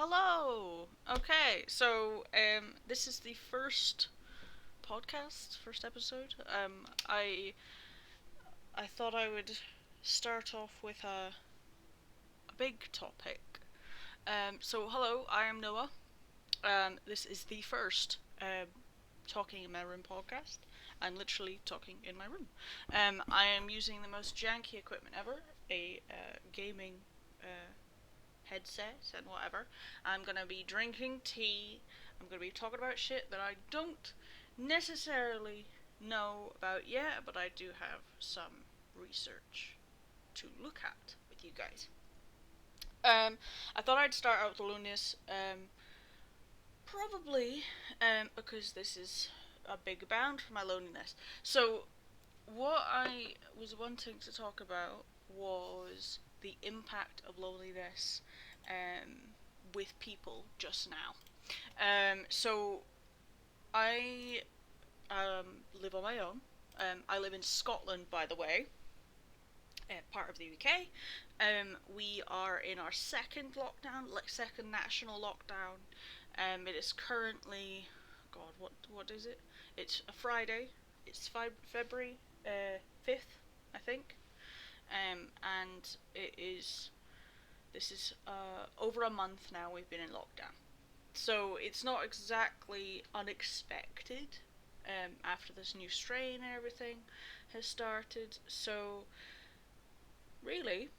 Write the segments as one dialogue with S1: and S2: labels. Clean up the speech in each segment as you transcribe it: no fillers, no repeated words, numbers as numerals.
S1: Hello. Okay, so this is the first podcast, first episode. I thought I would start off with a big topic. So hello, I am Noah. This is the first talking in my room podcast. I'm literally talking in my room. I am using the most janky equipment ever, a gaming headset and whatever. I'm gonna be drinking tea. I'm gonna be talking about shit that I don't necessarily know about yet, but I do have some research to look at with you guys. I thought I'd start out with the loneliness, probably because this is a big bound for my loneliness. So, what I was wanting to talk about was the impact of loneliness with people just now. So I live on my own. I live in Scotland, by the way, part of the UK. We are in our second lockdown, like second national lockdown. It is currently, God, what is it? It's a Friday. It's February 5th, I think. And it is. This is over a month now. We've been in lockdown, so it's not exactly unexpected. After this new strain and everything has started, so really,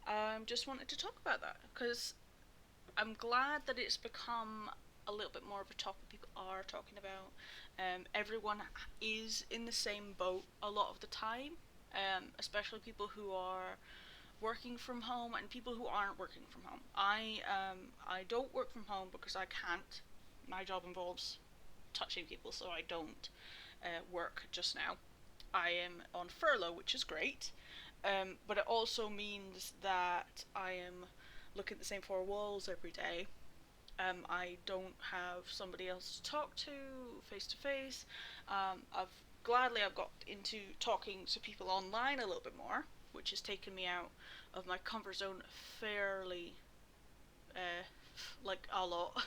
S1: I just wanted to talk about that because I'm glad that it's become a little bit more of a topic people are talking about. Everyone is in the same boat a lot of the time, especially people who are working from home and people who aren't working from home. I don't work from home because I can't. My job involves touching people, so I don't work just now. I am on furlough, which is great, but it also means that I am looking at the same four walls every day. I don't have somebody else to talk to face. I've got into talking to people online a little bit more, which has taken me out of my comfort zone fairly, like a lot.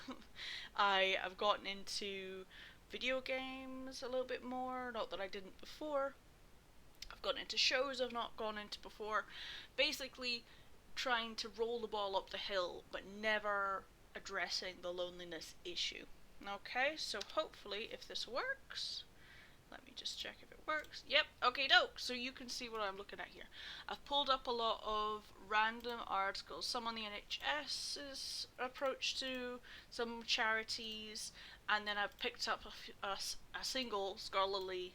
S1: I've gotten into video games a little bit more, not that I didn't before. I've gotten into shows I've not gone into before. Basically, trying to roll the ball up the hill, but never addressing the loneliness issue. Okay, so hopefully, if this works, let me just check if it works. Yep, okay, doke. So you can see what I'm looking at here. I've pulled up a lot of random articles, some on the NHS's approach to some charities, and then I've picked up a single scholarly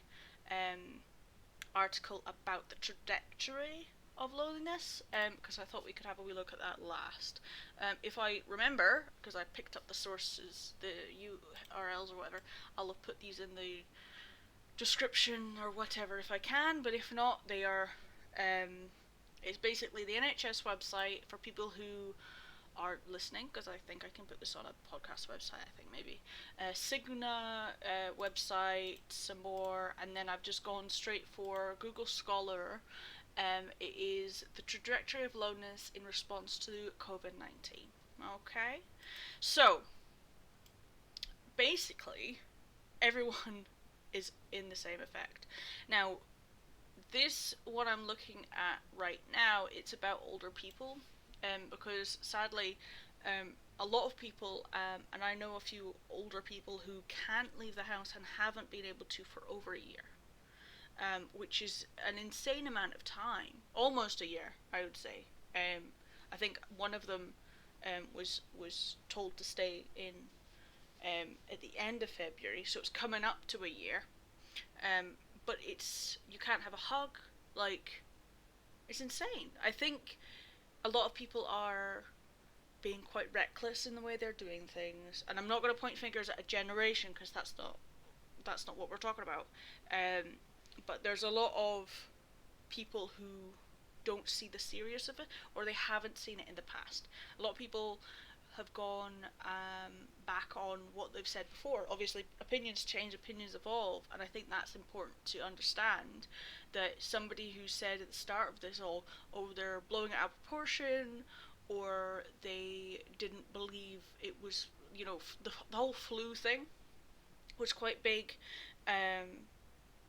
S1: article about the trajectory of loneliness, because I thought we could have a wee look at that last. If I remember, because I picked up the sources, the URLs or whatever, I'll have put these in the description or whatever if I can, but if not, they are. It's basically the NHS website for people who are listening, because I think I can put this on a podcast website, I think maybe. Cigna website, some more, and then I've just gone straight for Google Scholar. It is the trajectory of loneliness in response to COVID-19. Okay? So, basically, everyone is in the same effect. Now, this, what I'm looking at right now, it's about older people, because sadly, a lot of people, and I know a few older people who can't leave the house and haven't been able to for over a year, which is an insane amount of time, almost a year, I would say. I think one of them was told to stay in at the end of February, so it's coming up to a year. But you can't have a hug, like, it's insane. I think a lot of people are being quite reckless in the way they're doing things, and I'm not going to point fingers at a generation because that's not what we're talking about. But there's a lot of people who don't see the seriousness of it, or they haven't seen it in the past. A lot of people have gone back on what they've said before. Obviously, opinions change, opinions evolve, and I think that's important to understand. That somebody who said at the start of this all, oh, they're blowing it out of proportion, or they didn't believe it was, the whole flu thing was quite big.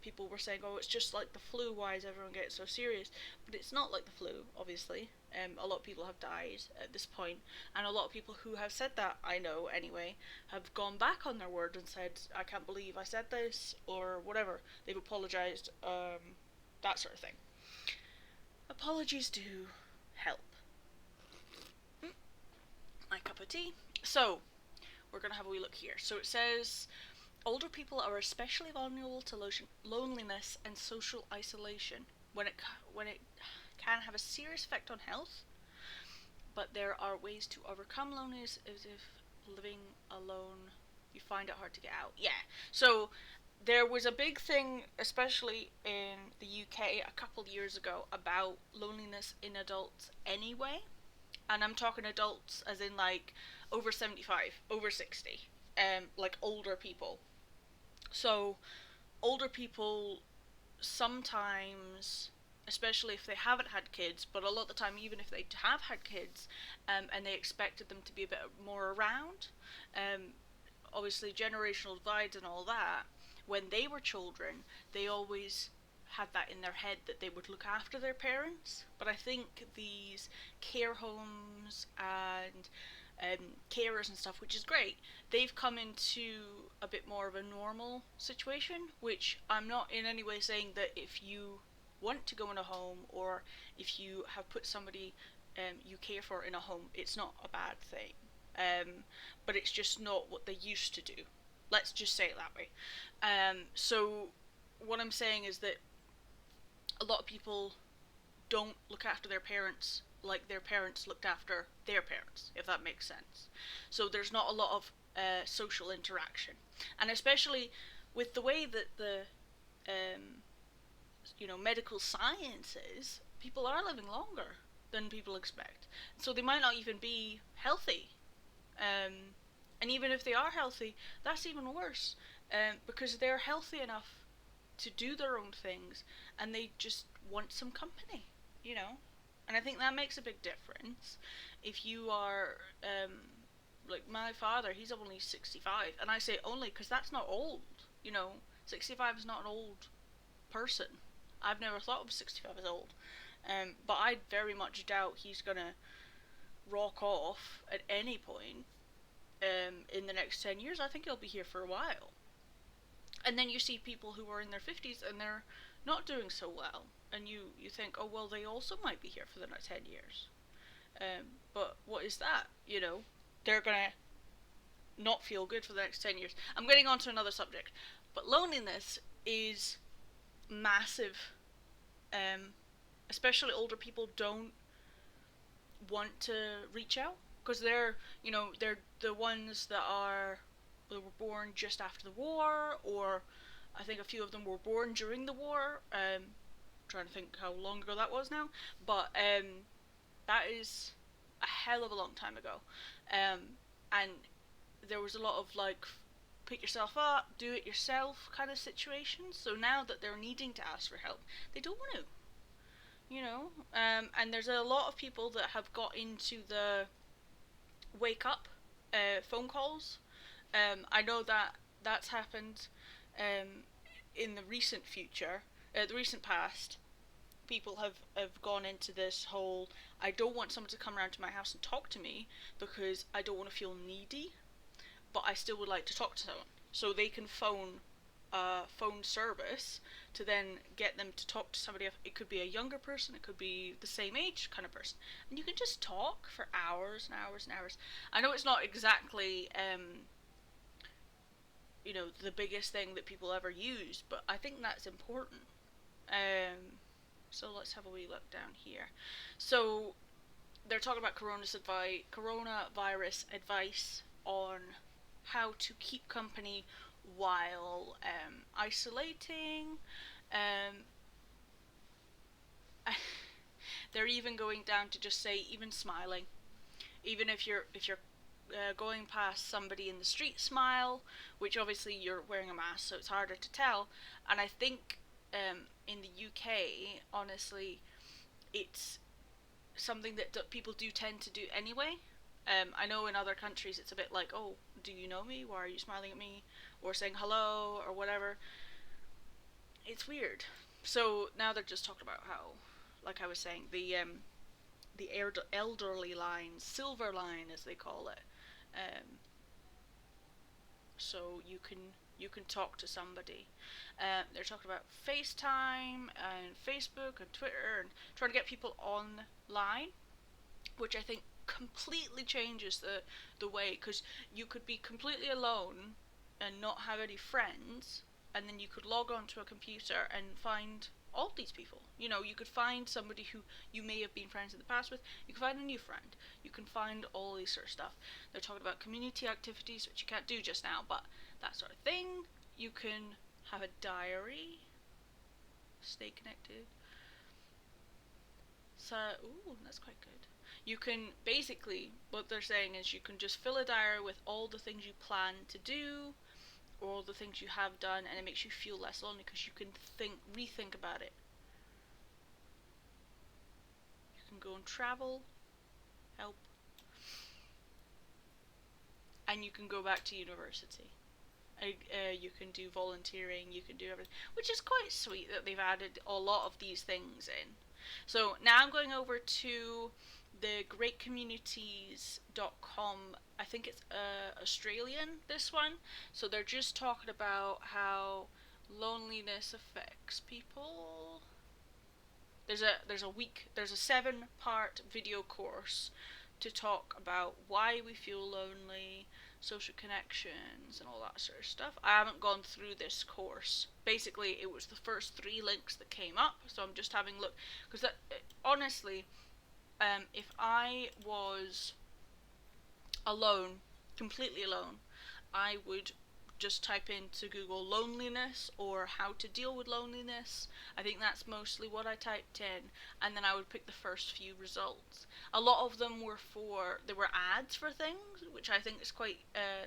S1: People were saying, "Oh, it's just like the flu. Why is everyone getting so serious?" But it's not like the flu, obviously. A lot of people have died at this point, and a lot of people who have said that, I know anyway, have gone back on their word and said, "I can't believe I said this," or whatever. They've apologized, that sort of thing. Apologies do help. My cup of tea. So, we're gonna have a wee look here. So it says older people are especially vulnerable to loneliness and social isolation when it can have a serious effect on health. But there are ways to overcome loneliness as if living alone you find it hard to get out. Yeah. So there was a big thing, especially in the UK a couple years ago, about loneliness in adults anyway. And I'm talking adults as in like over 75, over 60, like older people. So older people sometimes, especially if they haven't had kids, but a lot of the time, even if they have had kids, and they expected them to be a bit more around, um, obviously generational divides and all that, when they were children, they always had that in their head that they would look after their parents. But I think these care homes and carers and stuff, which is great, they've come into a bit more of a normal situation, which I'm not in any way saying that if you want to go in a home or if you have put somebody you care for in a home, it's not a bad thing. But it's just not what they used to do. Let's just say it that way. So what I'm saying is that a lot of people don't look after their parents like their parents looked after their parents, if that makes sense. So there's not a lot of social interaction, and especially with the way that the medical science is, people are living longer than people expect. So they might not even be healthy, um, and even if they are healthy, that's even worse, because they're healthy enough to do their own things, and they just want some company, you know. And I think that makes a big difference. If you are, like my father, he's only 65, and I say only because that's not old, you know. 65 is not an old person. I've never thought of 65 as old, but I very much doubt he's gonna rock off at any point in the next 10 years. I think he'll be here for a while. And then you see people who are in their 50s and they're not doing so well, and you think, oh well, they also might be here for the next 10 years. But what is that? You know, they're gonna not feel good for the next 10 years. I'm getting on to another subject, but loneliness is massive. Especially older people don't want to reach out because they're the ones that were born just after the war, or I think a few of them were born during the war. Trying to think how long ago that was now, but that is a hell of a long time ago, and there was a lot of like pick yourself up, do it yourself kind of situations. So now that they're needing to ask for help, they don't want to, and there's a lot of people that have got into the wake up phone calls. I know that that's happened in the recent future, the recent past. People have gone into this whole, I don't want someone to come around to my house and talk to me because I don't want to feel needy, but I still would like to talk to someone. So they can phone phone service to then get them to talk to somebody. It could be a younger person, it could be the same age kind of person, and you can just talk for hours and hours and hours. I know it's not exactly the biggest thing that people ever use, but I think that's important. So let's have a wee look down here. So they're talking about coronavirus advice on how to keep company while isolating. Um, they're even going down to just say even smiling, even if you're going past somebody in the street, smile. Which obviously you're wearing a mask, so it's harder to tell. And I think in the UK, honestly, it's something that people do tend to do anyway. I know in other countries it's a bit like, oh, do you know me? Why are you smiling at me? Or saying hello or whatever. It's weird. So now they're just talking about how, like I was saying, the elderly line, silver line as they call it. Um, so you can talk to somebody. They're talking about FaceTime and Facebook and Twitter and trying to get people online, which I think completely changes the way, because you could be completely alone and not have any friends, and then you could log onto a computer and find all these people. You could find somebody who you may have been friends in the past with. You can find a new friend. You can find all these sort of stuff. They're talking about community activities, which you can't do just now, but that sort of thing. You can have a diary, stay connected. So, ooh, that's quite good. You can basically, what they're saying is you can just fill a diary with all the things you plan to do, or all the things you have done, and it makes you feel less lonely because you can rethink about it. You can go and travel, help, and you can go back to university. You can do volunteering, you can do everything, which is quite sweet that they've added a lot of these things in. So now I'm going over to the greatcommunities.com. I think it's Australian, this one. So they're just talking about how loneliness affects people. There's a 7-part video course to talk about why we feel lonely, social connections, and all that sort of stuff. I haven't gone through this course. Basically, it was the first 3 links that came up, so I'm just having a look. Because honestly, if I was alone, completely alone, I would just type into Google loneliness or how to deal with loneliness. I think that's mostly what I typed in, and then I would pick the first few results. A lot of them there were ads for things, which I think is quite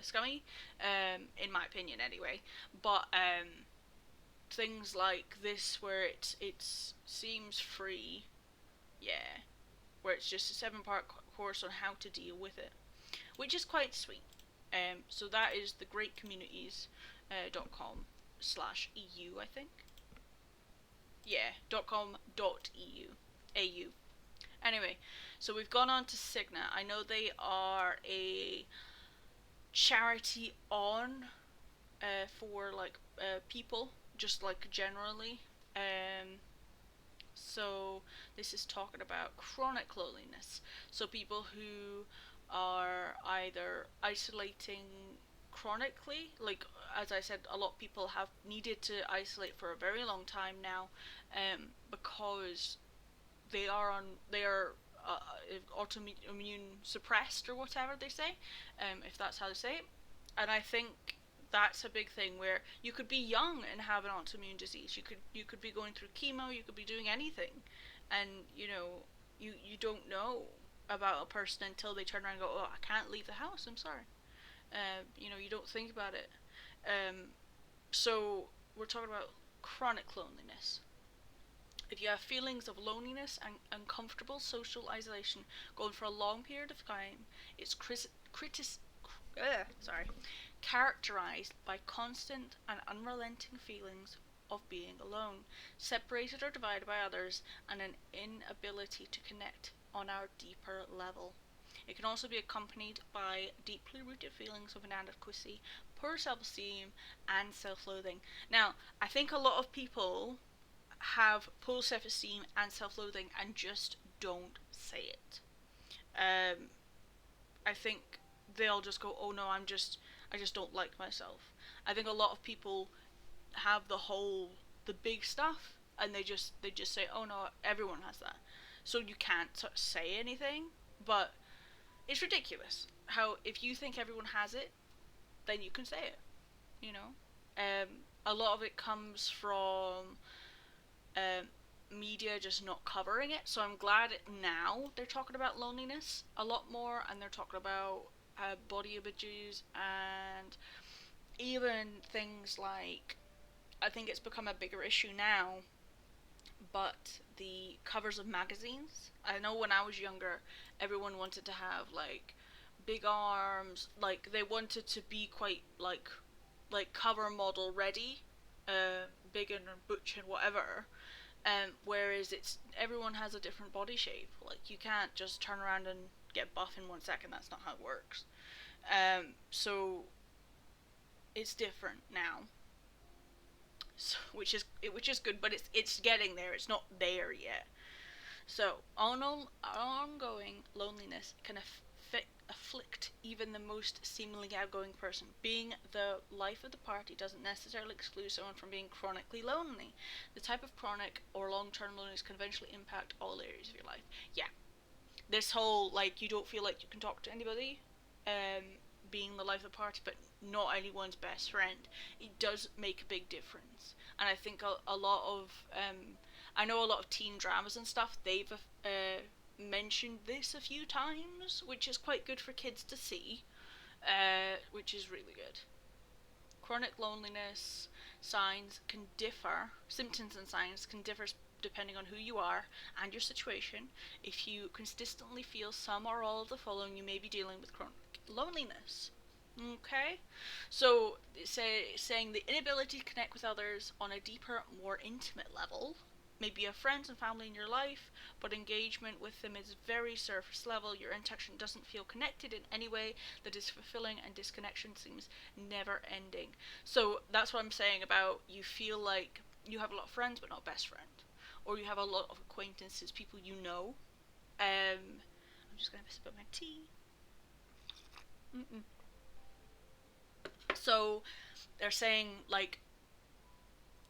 S1: scummy, in my opinion anyway. But things like this where it seems free, yeah, where it's just a 7-part course on how to deal with it, which is quite sweet. So that is the greatcommunities.com/EU, I think. Yeah, .com.eu. AU. Anyway, so we've gone on to Cigna. I know they are a charity for like people, just like generally. So this is talking about chronic loneliness. So people who are either isolating chronically, like as I said, a lot of people have needed to isolate for a very long time now, because they are autoimmune suppressed or whatever they say, if that's how they say it. And I think that's a big thing where you could be young and have an autoimmune disease. You could be going through chemo. You could be doing anything, and you don't know about a person until they turn around and go, oh, I can't leave the house. I'm sorry. You don't think about it. So we're talking about chronic loneliness. If you have feelings of loneliness and uncomfortable social isolation going for a long period of time, it's characterized by constant and unrelenting feelings of being alone, separated or divided by others, and an inability to connect on our deeper level. It can also be accompanied by deeply rooted feelings of inadequacy, poor self-esteem, and self-loathing. Now, I think a lot of people have poor self-esteem and self-loathing and just don't say it. Um, I think they'll just go, "Oh no, I just don't like myself." I think a lot of people have the big stuff, and they just say, "Oh no, everyone has that," so you can't say anything. But it's ridiculous how if you think everyone has it, then you can say it. You know, a lot of it comes from um, media just not covering it. So I'm glad now they're talking about loneliness a lot more, and they're talking about body images, and even things like, I think it's become a bigger issue now but the covers of magazines. I know when I was younger, everyone wanted to have like big arms, like they wanted to be quite like cover model ready, big and butch and whatever. Whereas it's everyone has a different body shape. Like you can't just turn around and get buff in 1 second. That's not how it works. So it's different now, so, which is good, but it's getting there. It's not there yet. So ongoing loneliness can afflict even the most seemingly outgoing person. Being the life of the party doesn't necessarily exclude someone from being chronically lonely. The type of chronic or long-term loneliness can eventually impact all areas of your life. Yeah, this whole like you don't feel like you can talk to anybody, um, being the life of the party, but not anyone's best friend. It does make a big difference, and I think a lot of I know a lot of teen dramas and stuff. They've mentioned this a few times, which is quite good for kids to see, which is really good. Chronic loneliness signs can differ, symptoms and signs can differ depending on who you are and your situation. If you consistently feel some or all of the following, you may be dealing with chronic loneliness. Okay? So, saying the inability to connect with others on a deeper, more intimate level. Maybe you have friends and family in your life, but engagement with them is very surface level. Your interaction doesn't feel connected in any way that is fulfilling, and disconnection seems never ending. So that's what I'm saying about you feel like you have a lot of friends but not a best friend, or you have a lot of acquaintances, people you know. I'm just gonna have a sip of my tea. Mm-mm. So they're saying like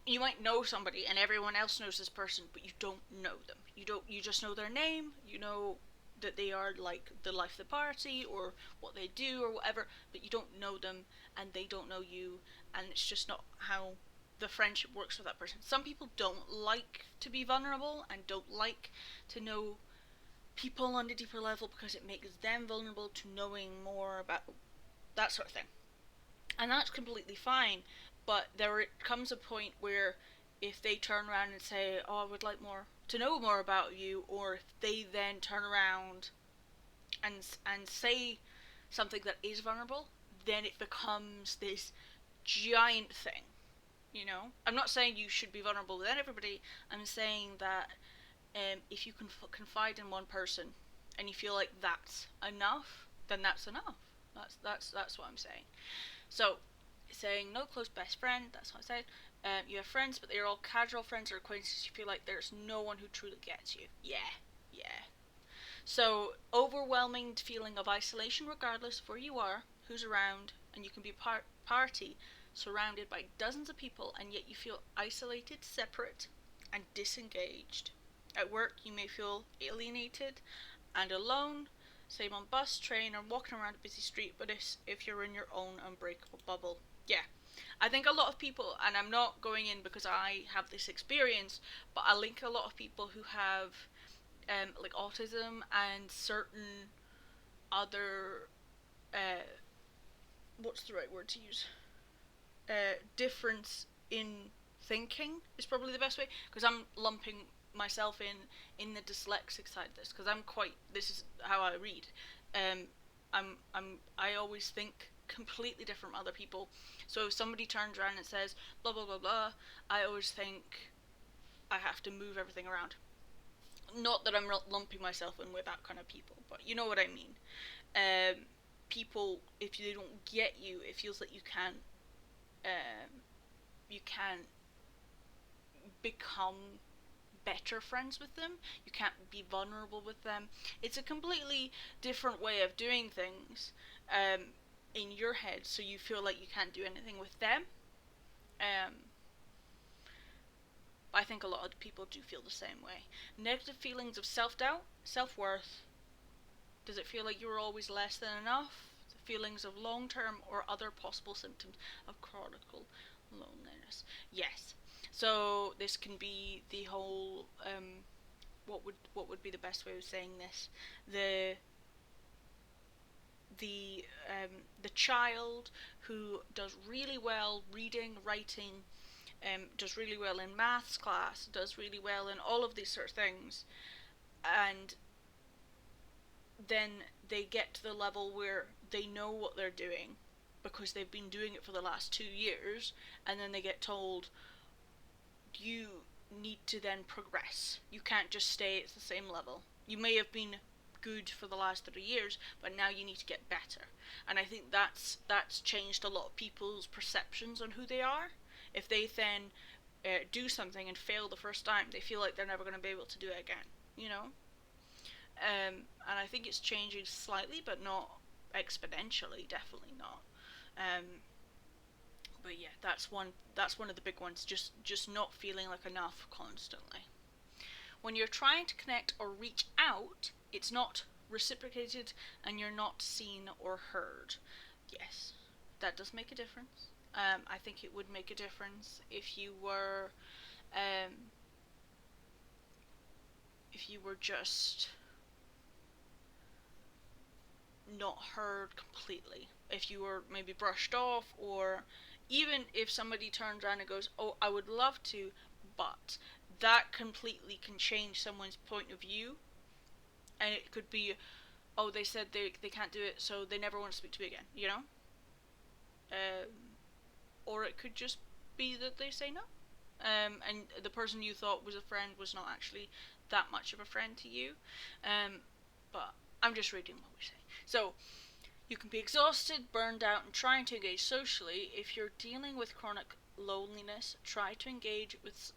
S1: you might know somebody and everyone else knows this person, but you don't know them. You just know their name, you know that they are like the life of the party or what they do or whatever, but you don't know them and they don't know you, and it's just not how the friendship works with that person. Some people don't like to be vulnerable and don't like to know people on a deeper level because it makes them vulnerable to knowing more about that sort of thing. And that's completely fine, but there comes a point where if they turn around and say, oh, I would like more to know more about you, or if they then turn around and say something that is vulnerable, then it becomes this giant thing. I'm not saying you should be vulnerable with everybody. I'm saying that if you can confide in one person and you feel like that's enough, then that's enough. That's what I'm saying. So, saying no close best friend, that's what I said. You have friends, but they're all casual friends or acquaintances. You feel like there's no one who truly gets you. Yeah, yeah. So, overwhelming feeling of isolation, regardless of where you are, who's around, and you can be party surrounded by dozens of people, and yet you feel isolated, separate, and disengaged. At work, you may feel alienated and alone. Same on bus, train, or walking around a busy street, but if you're in your own unbreakable bubble. Yeah. I think a lot of people, and I'm not going in because I have this experience, but I link a lot of people who have like autism and certain other uh, what's the right word to use? Difference in thinking is probably the best way, because I'm lumping myself in the dyslexic side of this, because this is how I read. Um, I always think completely different from other people. So if somebody turns around and says blah blah blah blah, I always think I have to move everything around. Not that I'm lumping myself in with that kind of people, but you know what I mean. People, if they don't get you, it feels like you can't become better friends with them. You can't be vulnerable with them. It's a completely different way of doing things in your head, so you feel like you can't do anything with them. Um, I think a lot of people do feel the same way. Negative feelings of self-doubt, self-worth. Does it feel like you're always less than enough? The feelings of long-term or other possible symptoms of chronic loneliness. Yes. So this can be the whole what would be the best way of saying this? The child who does really well reading, writing, does really well in maths class, does really well in all of these sort of things, and then they get to the level where they know what they're doing because they've been doing it for the last 2 years, and then they get told, you need to then progress. You can't just stay at the same level. You may have been good for the last 3 years, but now you need to get better. And I think that's changed a lot of people's perceptions on who they are. If they then do something and fail the first time, they feel like they're never going to be able to do it again, you know? And I think it's changing slightly, but not exponentially, definitely not. But yeah, that's one of the big ones, just not feeling like enough constantly. When you're trying to connect or reach out, it's not reciprocated and you're not seen or heard. Yes, that does make a difference. I think it would make a difference if you were just not heard completely. If you were maybe brushed off, or even if somebody turns around and goes, oh, I would love to, but that completely can change someone's point of view. And it could be, oh, they said they can't do it, so they never want to speak to me again, you know? Or it could just be that they say no. And the person you thought was a friend was not actually that much of a friend to you. But I'm just reading what we say. So, you can be exhausted, burned out, and trying to engage socially. If you're dealing with chronic loneliness, try to engage with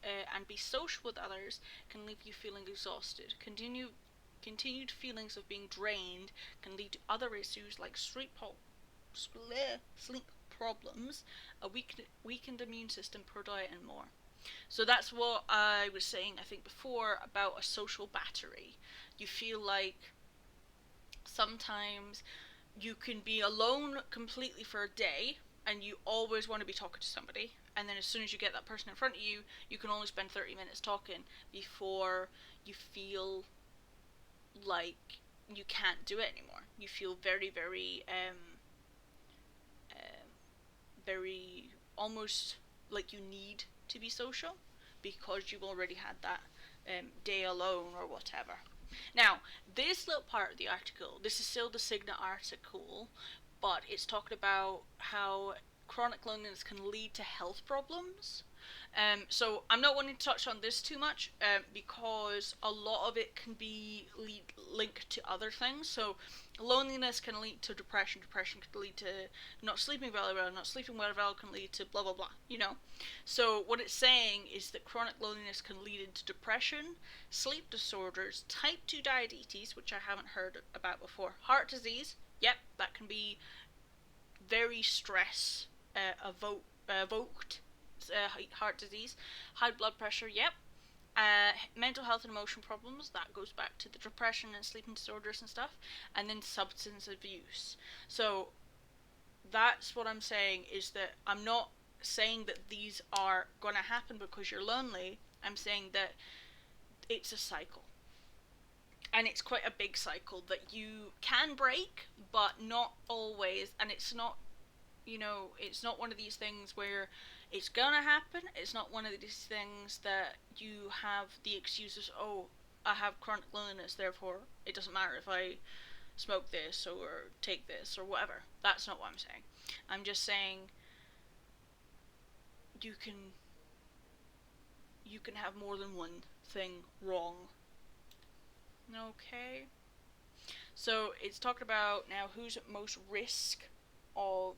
S1: and be social with others can leave you feeling exhausted. Continued feelings of being drained can lead to other issues like sleep problems, a weakened immune system, poor diet, and more. So that's what I was saying, I think, before about a social battery. You feel like sometimes you can be alone completely for a day and you always want to be talking to somebody, and then as soon as you get that person in front of you, you can only spend 30 minutes talking before you feel like you can't do it anymore. You feel very, very very almost like you need to be social because you've already had that day alone or whatever. Now, this little part of the article, this is still the Cigna article, but it's talking about how chronic loneliness can lead to health problems. So I'm not wanting to touch on this too much because a lot of it can be linked to other things. So loneliness can lead to depression. Depression can lead to not sleeping very well. Not sleeping very well can lead to blah blah blah. You know. So what it's saying is that chronic loneliness can lead into depression, sleep disorders, type 2 diabetes, which I haven't heard about before, heart disease. Yep, that can be very stress evoked heart disease, high blood pressure, yep. Mental health and emotion problems, that goes back to the depression and sleeping disorders and stuff, and then substance abuse. So that's what I'm saying, is that I'm not saying that these are going to happen because you're lonely. I'm saying that it's a cycle. And it's quite a big cycle that you can break, but not always. And it's not, it's not one of these things where it's gonna happen. It's not one of these things that you have the excuses, oh, I have chronic loneliness, therefore it doesn't matter if I smoke this or take this or whatever. That's not what I'm saying. I'm just saying you can have more than one thing wrong. Okay. So it's talked about now who's at most risk of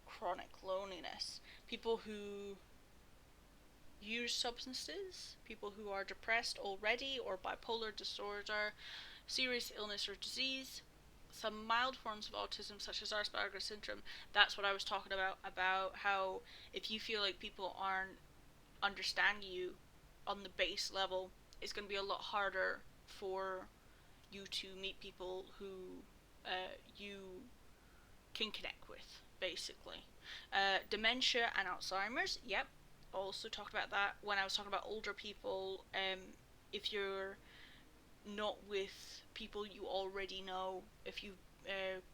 S1: chronic loneliness. People who use substances, people who are depressed already or bipolar disorder, serious illness or disease, some mild forms of autism such as Asperger's syndrome. That's what I was talking about how if you feel like people aren't understanding you on the base level, it's going to be a lot harder for you to meet people who you can connect with, basically. Dementia and Alzheimer's, yep, also talked about that when I was talking about older people. If you're not with people you already know, if you've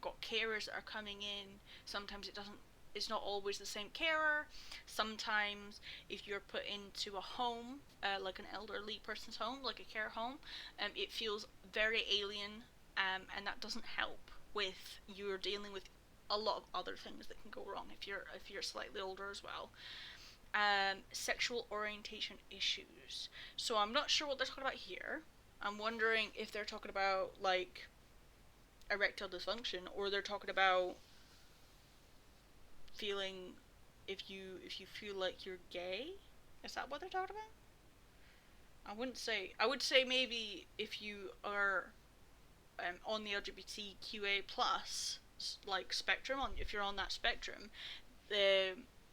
S1: got carers that are coming in, sometimes it doesn't it's not always the same carer. Sometimes if you're put into a home, like an elderly person's home, like a care home, it feels very alien, and that doesn't help with you're dealing with a lot of other things that can go wrong if you're slightly older as well. Sexual orientation issues. So I'm not sure what they're talking about here. I'm wondering if they're talking about like erectile dysfunction, or they're talking about feeling if you feel like you're gay. Is that what they're talking about? I would say maybe if you are on the LGBTQA plus like spectrum, on if you're on that spectrum,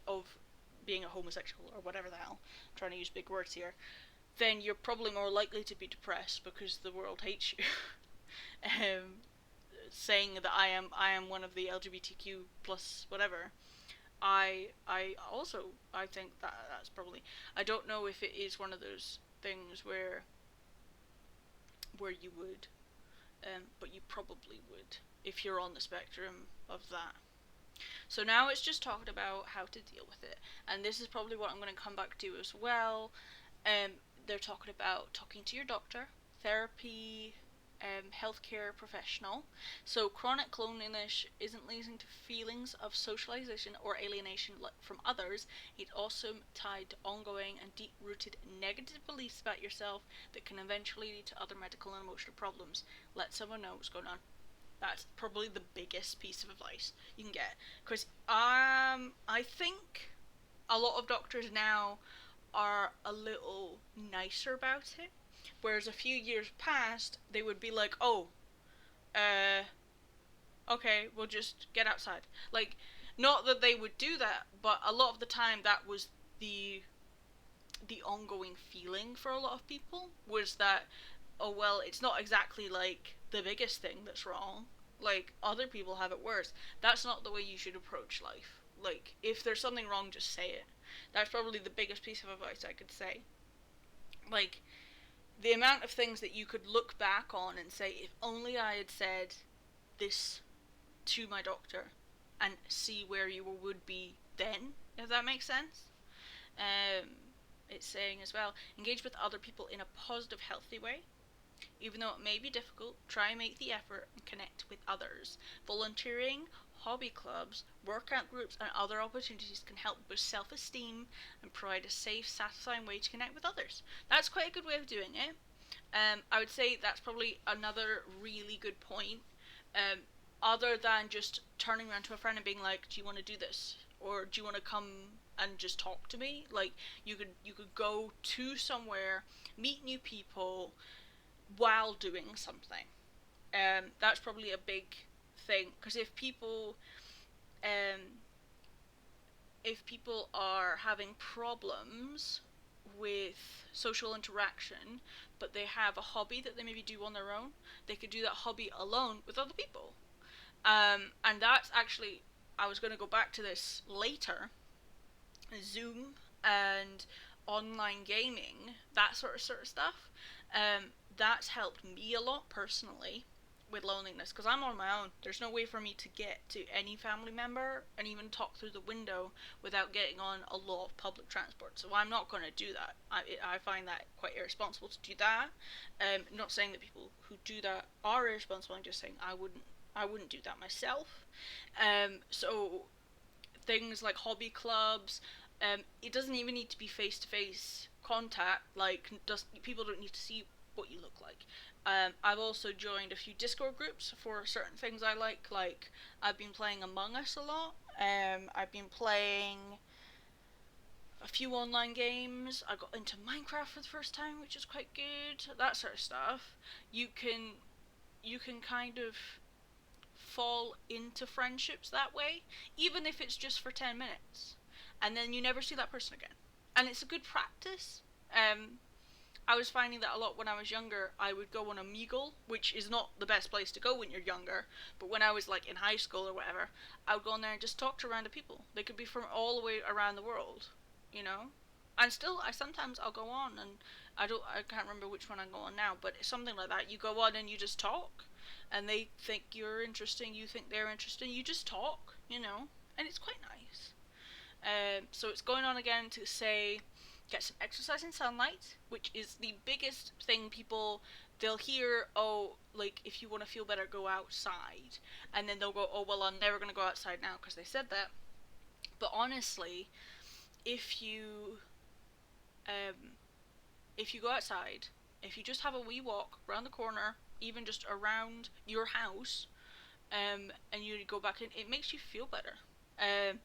S1: of being a homosexual or whatever the hell. I'm trying to use big words here. Then you're probably more likely to be depressed because the world hates you. um, Saying that I am one of the LGBTQ plus whatever. I also I think that's probably, I don't know if it is one of those things where you would, but you probably would if you're on the spectrum of that. So now it's just talking about how to deal with it, and this is probably what I'm going to come back to as well. Um, they're talking about talking to your doctor, therapy, healthcare professional. So chronic loneliness isn't leading to feelings of socialization or alienation from others. It's also tied to ongoing and deep-rooted negative beliefs about yourself that can eventually lead to other medical and emotional problems. Let someone know what's going on. That's probably the biggest piece of advice you can get, because I think a lot of doctors now are a little nicer about it, whereas a few years past they would be like, oh, uh, okay, we'll just get outside. Like, not that they would do that, but a lot of the time that was the ongoing feeling for a lot of people, was that, oh well, it's not exactly like the biggest thing that's wrong. Like, other people have it worse. That's not the way you should approach life. Like, if there's something wrong, just say it. That's probably the biggest piece of advice I could say. Like, the amount of things that you could look back on and say, if only I had said this to my doctor, and see where you would be then, if that makes sense. Um, it's saying as well, engage with other people in a positive, healthy way. Even though it may be difficult, try and make the effort and connect with others. Volunteering, hobby clubs, workout groups, and other opportunities can help boost self-esteem and provide a safe, satisfying way to connect with others. That's quite a good way of doing it. I would say that's probably another really good point. Um, Other than just turning around to a friend and being like, "Do you want to do this?" or "Do you want to come and just talk to me?" Like, you could go to somewhere, meet new people while doing something. That's probably a big thing, because um, if people are having problems with social interaction, but they have a hobby that they maybe do on their own, they could do that hobby alone with other people. And that's actually, I was going to go back to this later. Zoom and online gaming, that sort of stuff. That's helped me a lot personally with loneliness, because I'm on my own. There's no way for me to get to any family member and even talk through the window without getting on a lot of public transport. So I'm not going to do that. I find that quite irresponsible to do that. Not saying that people who do that are irresponsible. I'm just saying I wouldn't do that myself. So things like hobby clubs, it doesn't even need to be face-to-face contact. Like, people don't need to see what you look like. I've also joined a few Discord groups for certain things I like. Like, I've been playing Among Us a lot. I've been playing a few online games. I got into Minecraft for the first time, which is quite good. That sort of stuff. You can kind of fall into friendships that way, even if it's just for 10 minutes, and then you never see that person again. And it's a good practice. I was finding that a lot when I was younger. I would go on Omegle, which is not the best place to go when you're younger, but when I was like in high school or whatever, I would go on there and just talk to random people. They could be from all the way around the world, you know? And still, I'll go on, and I can't remember which one I go on now, but it's something like that. You go on and you just talk, and they think you're interesting, you think they're interesting, you just talk, you know? and it's quite nice. So it's going on again to say get some exercise in sunlight, which is the biggest thing people, they'll hear, oh, like if you want to feel better, go outside, and then they'll go, oh well, I'm never going to go outside now because they said that. But honestly, if you um, if you go outside, if you just have a wee walk around the corner, even just around your house, and you go back in, it makes you feel better. Um,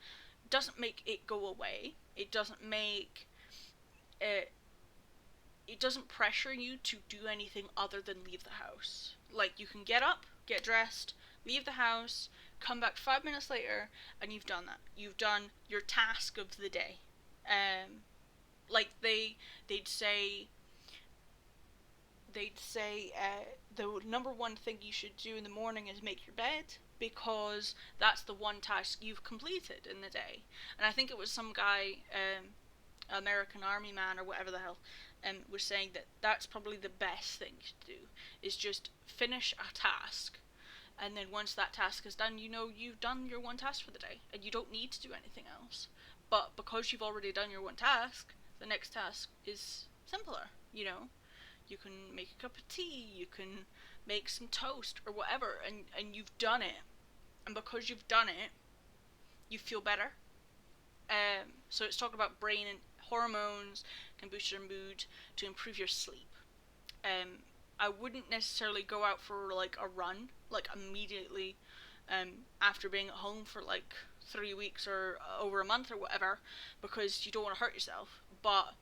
S1: doesn't make it go away. It doesn't make it. It doesn't pressure you to do anything other than leave the house. Like you can get up, get dressed, leave the house, come back 5 minutes later, and you've done that. You've done your task of the day. Um, like they'd say the number one thing you should do in the morning is make your bed, because that's the one task you've completed in the day. And I think it was some guy, American Army man or whatever the hell, was saying that that's probably the best thing to do, is just finish a task, and then once that task is done, you know you've done your one task for the day, and you don't need to do anything else. But because you've already done your one task, the next task is simpler, you know? You can make a cup of tea, you can make some toast or whatever, and you've done it. And because you've done it, you feel better. So it's talking about brain and hormones can boost your mood to improve your sleep. Um, I wouldn't necessarily go out for like a run, like immediately after being at home for like 3 weeks or over a month or whatever, because you don't want to hurt yourself. But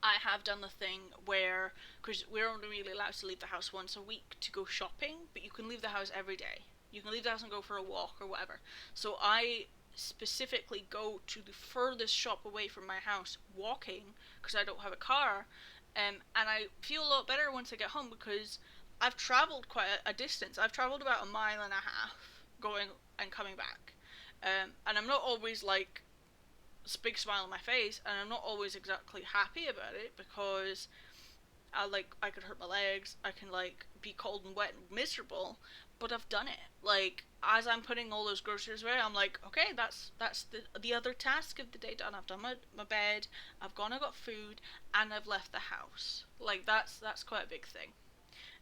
S1: I have done the thing where, because we're only really allowed to leave the house once a week to go shopping, but you can leave the house every day. You can leave the house and go for a walk or whatever. So I specifically go to the furthest shop away from my house walking, because I don't have a car, and I feel a lot better once I get home, because I've travelled quite a distance. I've travelled about a mile and a half going and coming back, and I'm not always like big smile on my face, and I'm not always exactly happy about it, because I could hurt my legs, I can like be cold and wet and miserable, but I've done it. Like as I'm putting all those groceries away, I'm like, okay, that's the other task of the day done. I've done my bed, I've gone and got food, and I've left the house. Like that's quite a big thing.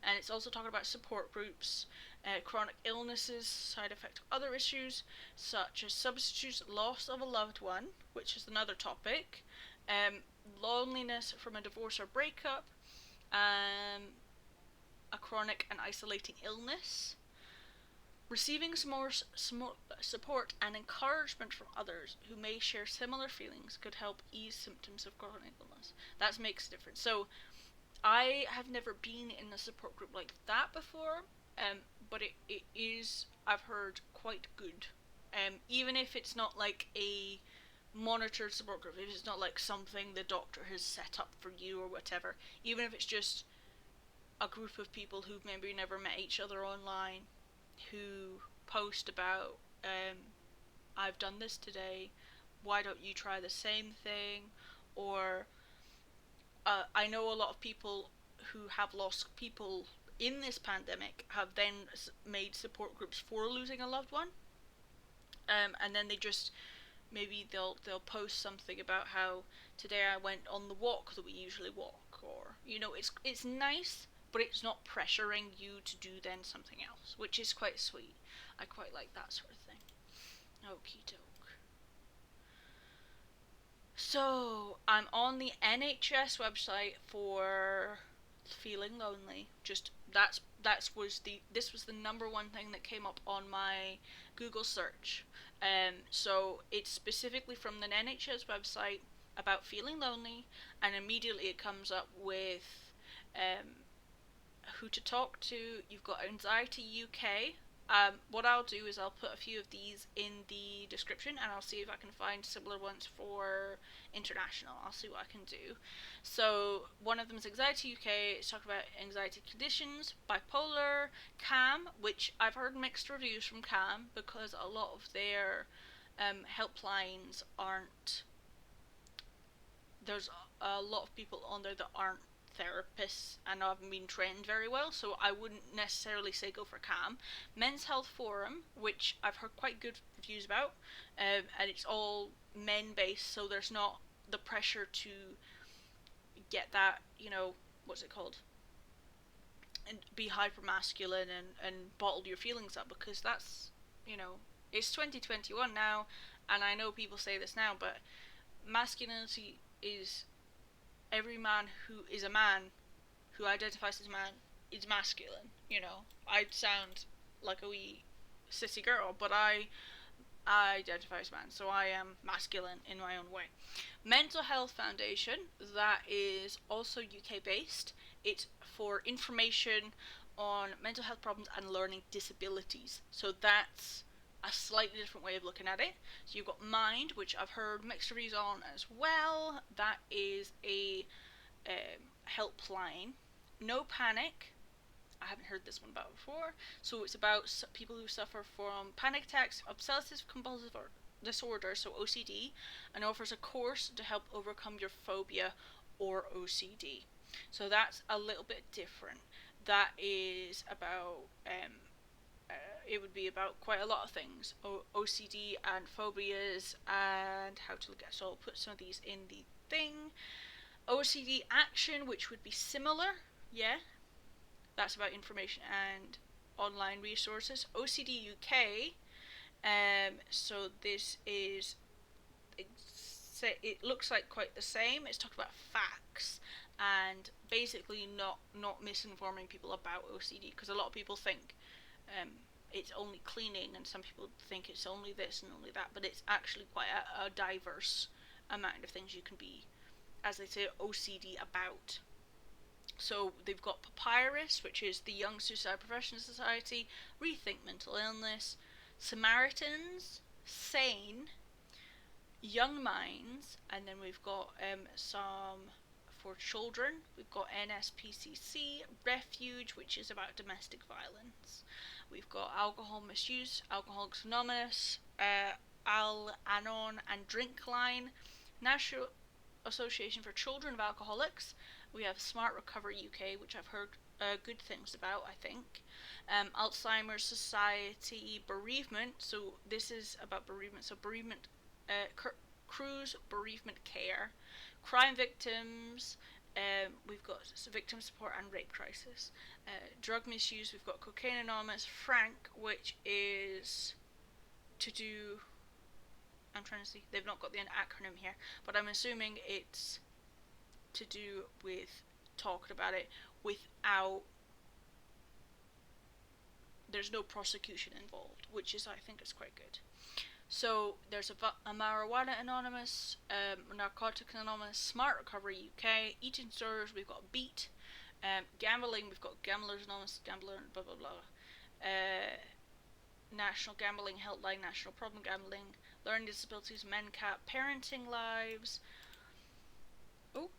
S1: And it's also talking about support groups, chronic illnesses, side effect of other issues, such as substitutes, loss of a loved one, which is another topic, loneliness from a divorce or breakup, a chronic and isolating illness. Receiving some more support and encouragement from others who may share similar feelings could help ease symptoms of chronic illness. That makes a difference. So I have never been in a support group like that before, but it is, I've heard, quite good. Even if it's not like a monitored support group, if it's not like something the doctor has set up for you or whatever, even if it's just a group of people who've maybe never met each other online, who post about, I've done this today, why don't you try the same thing, or I know a lot of people who have lost people in this pandemic have then made support groups for losing a loved one, and then they just maybe they'll post something about how today I went on the walk that we usually walk, or it's nice, but it's not pressuring you to do then something else, which is quite sweet. I quite like that sort of thing. Okie doke. So I'm on the NHS website for feeling lonely. Just this was the number one thing that came up on my Google search. So it's specifically from the NHS website about feeling lonely, and immediately it comes up with who to talk to. You've got Anxiety UK. What I'll do is I'll put a few of these in the description, and I'll see if I can find similar ones for international. I'll see what I can do. So one of them is Anxiety UK. It's talking about anxiety conditions, bipolar, CAM, which I've heard mixed reviews from CAM, because a lot of their helplines aren't. There's a lot of people on there that aren't therapists and I haven't been trained very well, so I wouldn't necessarily say go for CAM. Men's Health Forum, which I've heard quite good reviews about, and it's all men based, so there's not the pressure to get that, what's it called? And be hyper masculine and bottle your feelings up, because that's, it's 2021 now, and I know people say this now, but masculinity is every man who is a man who identifies as a man is masculine. I'd sound like a wee sissy girl, but I identify as a man, so I am masculine in my own way. Mental Health Foundation, that is also UK based. It's for information on mental health problems and learning disabilities. So that's a slightly different way of looking at it. So you've got Mind, which I've heard mixed reviews on as well. That is a helpline. No Panic, I haven't heard this one about before. So it's about people who suffer from panic attacks, obsessive compulsive disorder, so OCD, and offers a course to help overcome your phobia or OCD. So that's a little bit different. That is about it would be about quite a lot of things, OCD and phobias and how to look at. So I'll put some of these in the thing. OCD Action, which would be similar, yeah. That's about information and online resources. OCD UK, so this is, it looks like quite the same. It's talked about facts and basically not misinforming people about OCD, because a lot of people think it's only cleaning, and some people think it's only this and only that, but it's actually quite a diverse amount of things you can be, as they say, OCD about. So they've got PAPYRUS, which is the Young Suicide Prevention Society, Rethink Mental Illness, Samaritans, SANE, YoungMinds, and then we've got some for children. We've got NSPCC, Refuge, which is about domestic violence. We've got Alcohol Misuse, Alcoholics Anonymous, Al-Anon and Drinkline, National Association for Children of Alcoholics. We have Smart Recovery UK, which I've heard good things about, I think. Alzheimer's Society, Bereavement, so this is about bereavement, so bereavement, Cruise Bereavement Care. Crime Victims, we've got Victim Support and Rape Crisis. Drug Misuse, we've got Cocaine Anonymous, Frank, which is to do, I'm trying to see, they've not got the acronym here, but I'm assuming it's to do with talking about it without, there's no prosecution involved, which is, I think, is quite good. So there's a Marijuana Anonymous, Narcotics Anonymous, Smart Recovery UK, Eating Disorders, we've got Beat, Gambling, we've got Gamblers Anonymous, Gambler, blah blah blah, National Gambling Helpline, National Problem Gambling, Learning Disabilities, MenCap, Parenting Lives. Oh,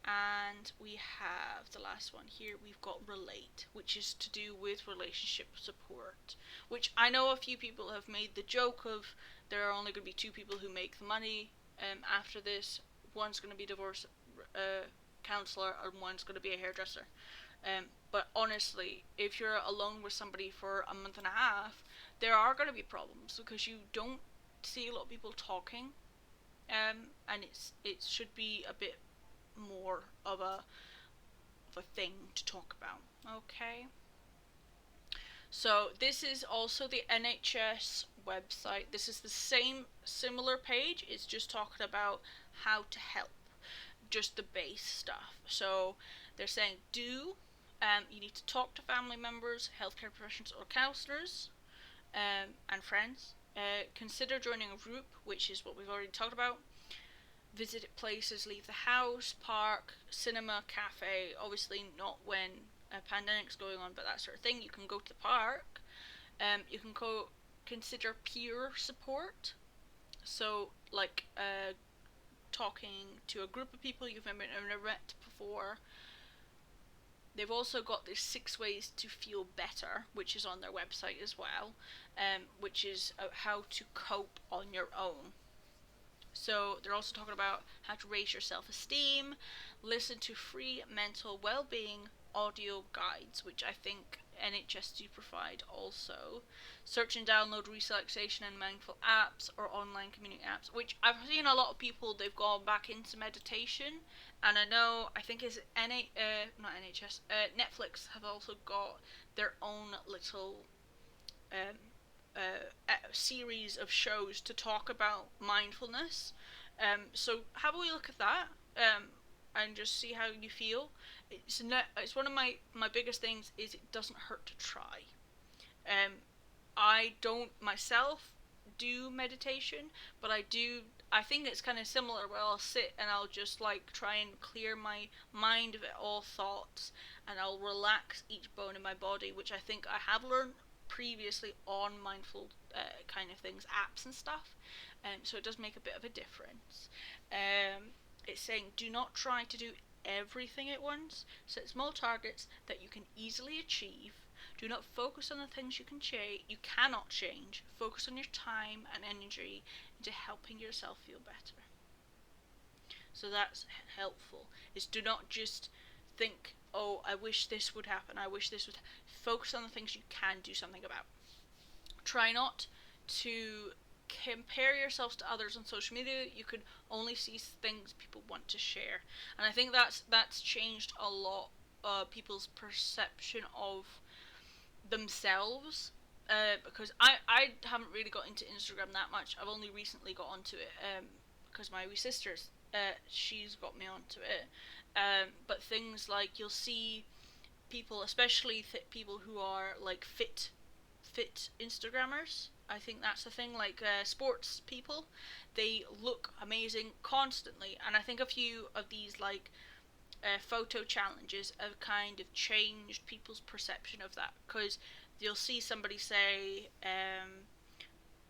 S1: and we have the last one here, we've got Relate, which is to do with relationship support, which I know a few people have made the joke of there are only going to be two people who make the money after this. One's going to be a divorce counsellor and one's going to be a hairdresser. But honestly, if you're alone with somebody for a month and a half, there are going to be problems because you don't see a lot of people talking, and it should be a bit more of a thing to talk about. Okay. So this is also the NHS website. This is the similar page. It's just talking about how to help, just the base stuff. So they're saying you need to talk to family members, healthcare professionals or counsellors, and friends. Consider joining a group, which is what we've already talked about. Visit places, leave the house, park, cinema, cafe. Obviously not when a pandemic's going on, but that sort of thing. You can go to the park. You can consider peer support. So like talking to a group of people you've never met before. They've also got this 6 ways to feel better, which is on their website as well, which is how to cope on your own. So they're also talking about how to raise your self-esteem, listen to free mental well-being audio guides, which I think NHS do provide also. Search and download relaxation and mindful apps or online community apps, which I've seen a lot of people, they've gone back into meditation. And I know, I think it's not NHS, Netflix have also got their own little um, series of shows to talk about mindfulness. So have a wee look at that, and just see how you feel. It's one of my biggest things is it doesn't hurt to try. Um, I don't myself do meditation, but I think it's kind of similar where I'll sit and I'll just like try and clear my mind of all thoughts, and I'll relax each bone in my body, which I think I have learned previously on mindful kind of things, apps and stuff. So it does make a bit of a difference. It's saying do not try to do everything at once. Set small targets that you can easily achieve. Do not focus on the things you cannot change. Focus on your time and energy into helping yourself feel better. So that's helpful. Is do not just think, oh, I wish this would happen. I wish this would. Focus on the things you can do something about. Try not to compare yourselves to others on social media. You can only see things people want to share, and I think that's changed a lot. People's perception of themselves, because I haven't really got into Instagram that much. I've only recently got onto it because my wee sister's she's got me onto it. But things like you'll see people, especially people who are like fit Instagrammers. I think that's the thing. Like sports people, they look amazing constantly, and I think a few of these like photo challenges have kind of changed people's perception of that, because you'll see somebody say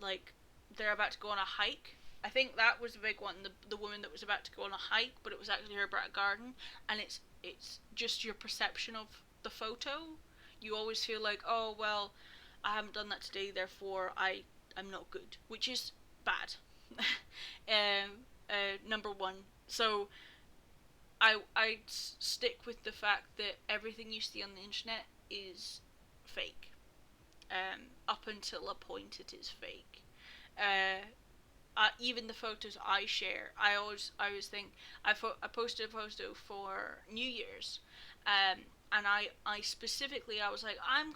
S1: like they're about to go on a hike. I think that was the big one, the woman that was about to go on a hike, but it was actually her back garden, and it's just your perception of the photo. You always feel like, oh well, I haven't done that today, therefore I'm not good, which is bad. Number one. So I stick with the fact that everything you see on the internet is fake. Up until a point, it is fake. Even the photos I share, I always think I posted a photo for New Year's, and I specifically I was like I'm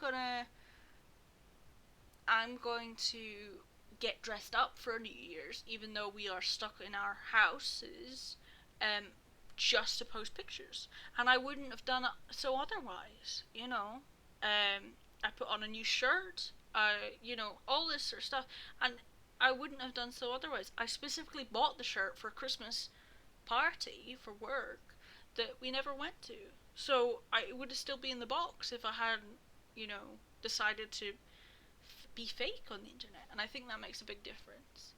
S1: going to get dressed up for New Year's, even though we are stuck in our houses, um, just to post pictures. And I wouldn't have done it so otherwise, you know. I put on a new shirt, all this sort of stuff, and I wouldn't have done so otherwise. I specifically bought the shirt for a Christmas party for work that we never went to. So it would still be in the box if I hadn't, decided to be fake on the internet, and I think that makes a big difference.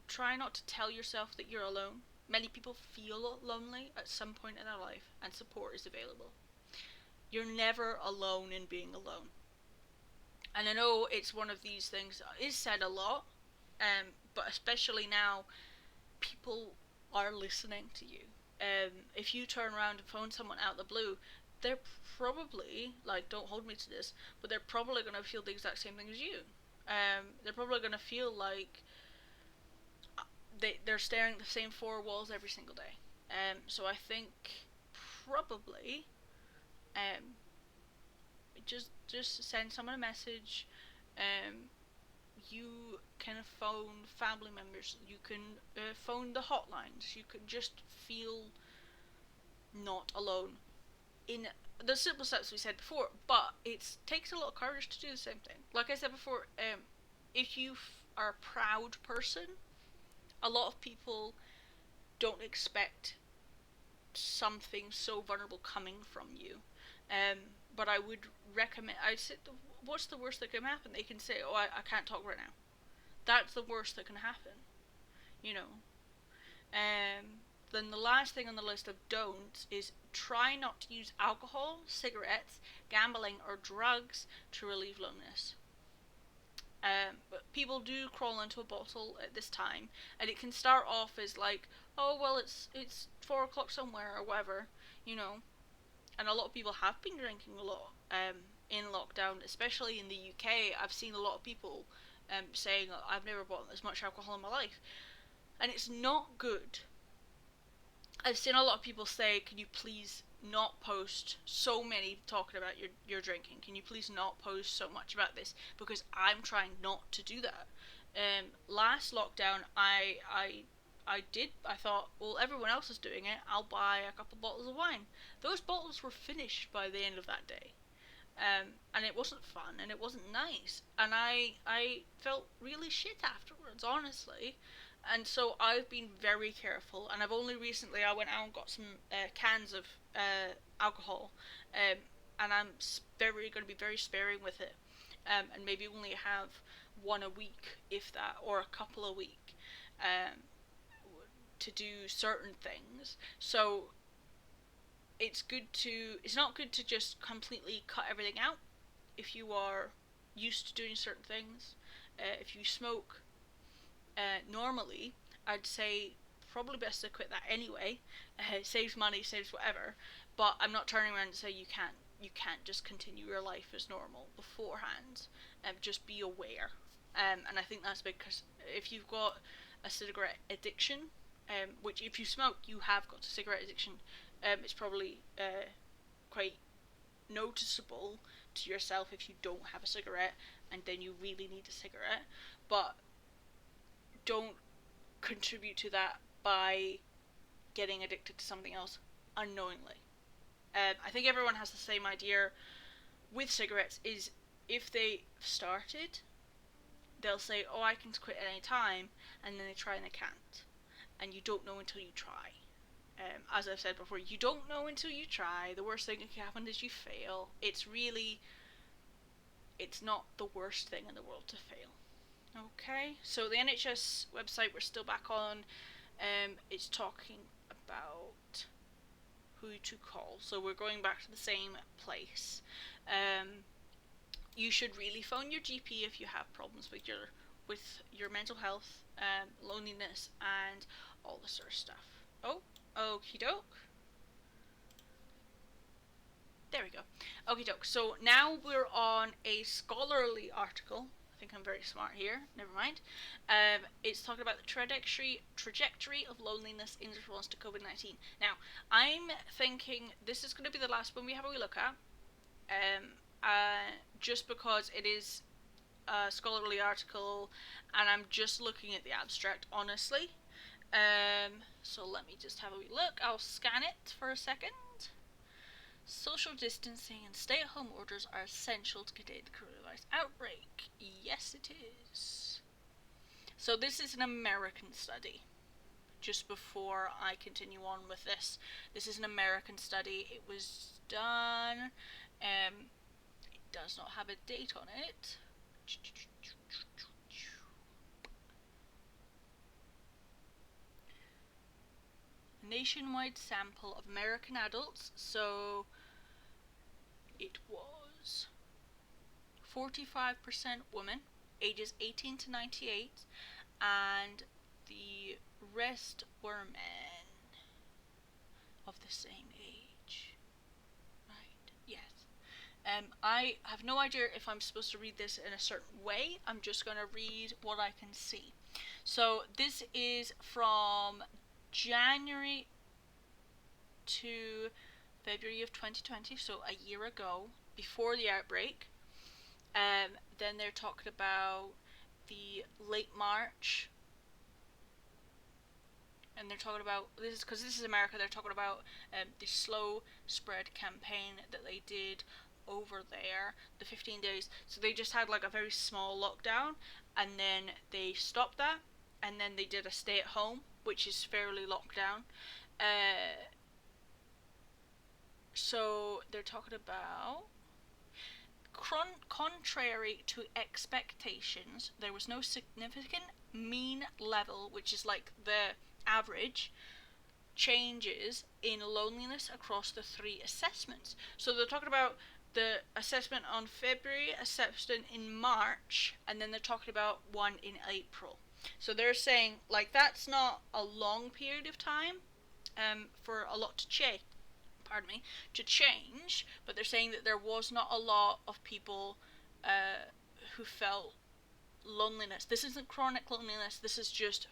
S1: Try not to tell yourself that you're alone. Many people feel lonely at some point in their life, and support is available. You're never alone in being alone. And I know it's one of these things that is said a lot, but especially now, people are listening to you. If you turn around and phone someone out of the blue, they're probably, like, don't hold me to this, but they're probably going to feel the exact same thing as you. They're probably going to feel like they're staring at the same four walls every single day. So I think probably just send someone a message. You can phone family members. You can phone the hotlines. You can just feel not alone in the simple steps we said before, but it takes a lot of courage to do the same thing. Like I said before, if you are a proud person, a lot of people don't expect something so vulnerable coming from you. But I would recommend, I said, what's the worst that can happen? They can say, oh, I can't talk right now. That's the worst that can happen, Then the last thing on the list of don'ts is try not to use alcohol, cigarettes, gambling, or drugs to relieve loneliness. But people do crawl into a bottle at this time, and it can start off as like, oh well, it's 4 o'clock somewhere or whatever, you know. And a lot of people have been drinking a lot in lockdown, especially in the UK. I've seen a lot of people saying, I've never bought this much alcohol in my life, and it's not good. I've seen a lot of people say, can you please not post so many talking about your drinking? Can you please not post so much about this? Because I'm trying not to do that. Last lockdown, I did. I thought, well, everyone else is doing it. I'll buy a couple bottles of wine. Those bottles were finished by the end of that day. And it wasn't fun, and it wasn't nice, and I felt really shit afterwards, honestly. And so I've been very careful, and I've only recently I went out and got some cans of alcohol, um, and I'm very going to be very sparing with it, and maybe only have one a week, if that, or a couple a week, um, to do certain things. So it's not good to just completely cut everything out if you are used to doing certain things. If you smoke normally, I'd say probably best to quit that anyway. It saves money, saves whatever. But I'm not turning around and say you can't just continue your life as normal beforehand. Just be aware. And I think that's because if you've got a cigarette addiction, which if you smoke, you have got a cigarette addiction, it's probably quite noticeable to yourself if you don't have a cigarette and then you really need a cigarette. But don't contribute to that by getting addicted to something else unknowingly. I think everyone has the same idea with cigarettes, is if they started, they'll say, oh, I can quit at any time, and then they try and they can't. And you don't know until you try. As I've said before, you don't know until you try. The worst thing that can happen is you fail. It's not the worst thing in the world to fail. Okay, so the NHS website we're still back on, it's talking about who to call. So we're going back to the same place. You should really phone your GP if you have problems with your mental health, loneliness, and all this sort of stuff. Oh, okie doke. There we go. Okie doke. So now we're on a scholarly article. I think I'm very smart here. Never mind. It's talking about the trajectory of loneliness in response to COVID-19. Now, I'm thinking this is going to be the last one we have a wee look at. Just because it is a scholarly article, and I'm just looking at the abstract, honestly. So let me just have a wee look. I'll scan it for a second. Social distancing and stay-at-home orders are essential to contain the coronavirus outbreak. Yes, it is. So this is an American study. Just before I continue on with this, this is an American study. It was done. It does not have a date on it. Nationwide sample of American adults, so it was 45% women, ages 18 to 98, and the rest were men of the same age. Right, yes. I have no idea if I'm supposed to read this in a certain way. I'm just going to read what I can see. So this is from January to February of 2020, so a year ago, before the outbreak. Then they're talking about the late March, and they're talking about this is because this is America. They're talking about the slow spread campaign that they did over there, the 15 days. So they just had like a very small lockdown, and then they stopped that, and then they did a stay at home, which is fairly locked down. So they're talking about, contrary to expectations, there was no significant mean level, which is like the average, changes in loneliness across the three assessments. So they're talking about the assessment on February, assessment in March, and then they're talking about one in April. So they're saying, like, that's not a long period of time for a lot to change. Pardon me, to change, but they're saying that there was not a lot of people who felt loneliness. This isn't chronic loneliness. This is just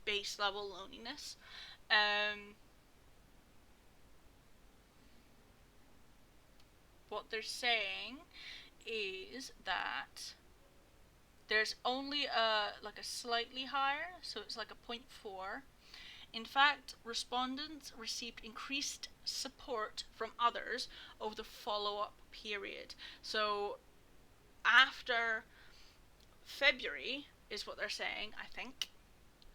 S1: base level loneliness. What they're saying is that there's only a slightly higher, so it's like a 0.4. In fact, respondents received increased support from others over the follow-up period. So after February is what they're saying, I think,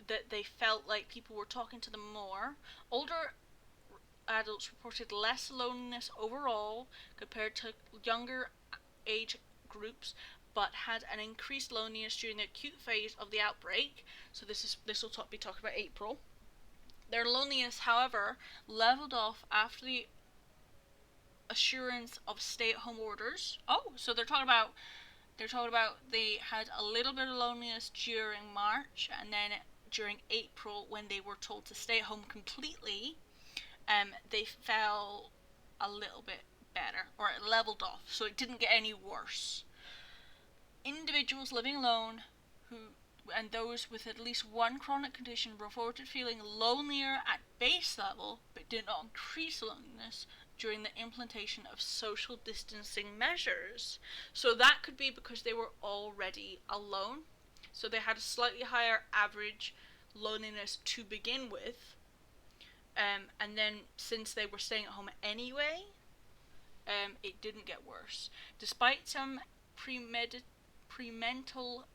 S1: that they felt like people were talking to them more. Older adults reported less loneliness overall compared to younger age groups, but had an increased loneliness during the acute phase of the outbreak. So this will be talking about April. Their loneliness, however, leveled off after the assurance of stay-at-home orders. Oh, so they're talking about they had a little bit of loneliness during March, and then during April, when they were told to stay at home completely, they felt a little bit better, or it leveled off, so it didn't get any worse. Individuals living alone and those with at least one chronic condition reported feeling lonelier at base level, but did not increase loneliness during the implementation of social distancing measures. So that could be because they were already alone. So they had a slightly higher average loneliness to begin with. And then since they were staying at home anyway, it didn't get worse. Despite some premental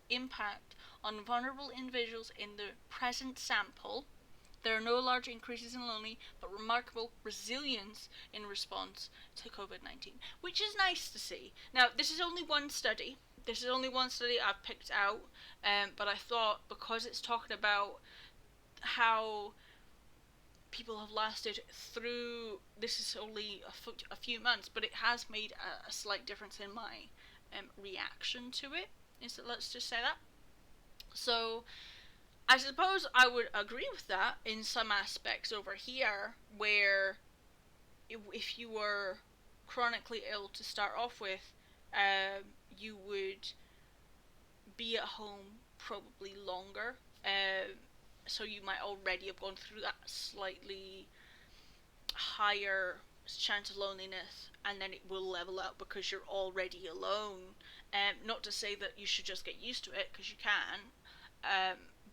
S1: impact on vulnerable individuals in the present sample, there are no large increases in loneliness, but remarkable resilience in response to COVID-19, which is nice to see. Now, this is only one study. I've picked out, but I thought because it's talking about how people have lasted through, this is only a few months, but it has made a slight difference in my reaction to it. Let's just say that. So I suppose I would agree with that in some aspects over here, where if you were chronically ill to start off with, you would be at home probably longer, so you might already have gone through that slightly higher chance of loneliness, and then it will level out because you're already alone. Not to say that you should just get used to it, because you can,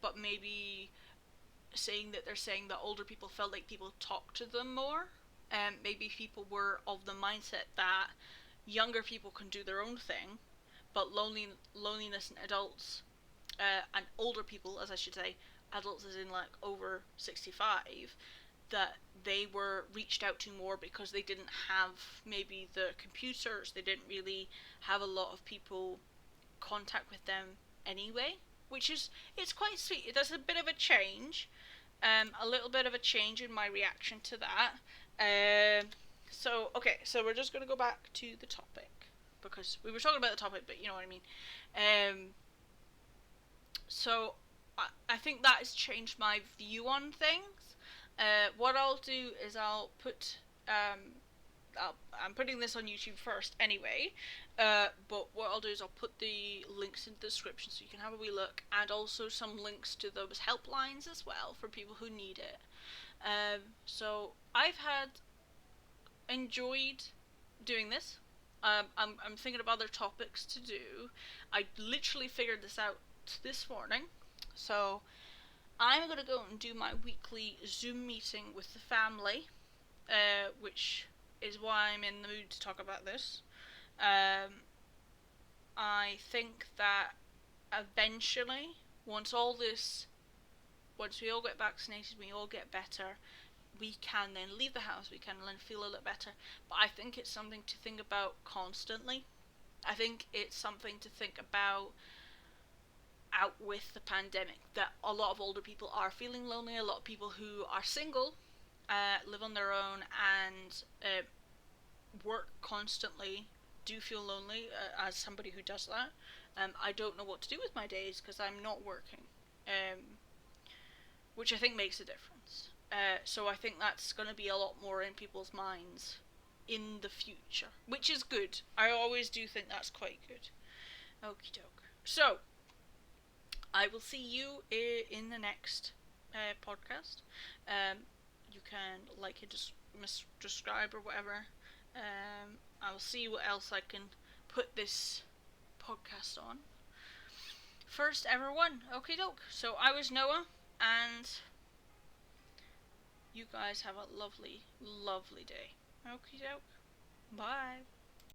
S1: but maybe they're saying that older people felt like people talk to them more. Maybe people were of the mindset that younger people can do their own thing, but loneliness in adults, and older people, as I should say, adults as in like over 65, that they were reached out to more because they didn't have maybe the computers, they didn't really have a lot of people contact with them anyway, which is, it's quite sweet. It does a bit of a change, a little bit of a change in my reaction to that. So we're just going to go back to the topic, because we were talking about the topic, but you know what I mean. So I think that has changed my view on things. What I'll do is I'll put, I'm putting this on YouTube first anyway, but what I'll do is I'll put the links in the description so you can have a wee look, and also some links to those helplines as well for people who need it. So I've enjoyed doing this. I'm thinking of other topics to do. I literally figured this out this morning, so I'm going to go and do my weekly Zoom meeting with the family, which is why I'm in the mood to talk about this. I think that eventually, once we all get vaccinated, we all get better, we can then leave the house, we can then feel a little better. But I think it's something to think about constantly. I think it's something to think about out with the pandemic, that a lot of older people are feeling lonely, a lot of people who are single, live on their own, and work constantly do feel lonely as somebody who does that. I don't know what to do with my days because I'm not working, which I think makes a difference. So I think that's going to be a lot more in people's minds in the future, which is good. I always do think that's quite good. Okie doke. So, I will see you in the next podcast. You can like and subscribe or whatever. I'll see what else I can put this podcast on. First ever one. Okie doke. So I was Noah, and you guys have a lovely, lovely day. Okie doke. Bye.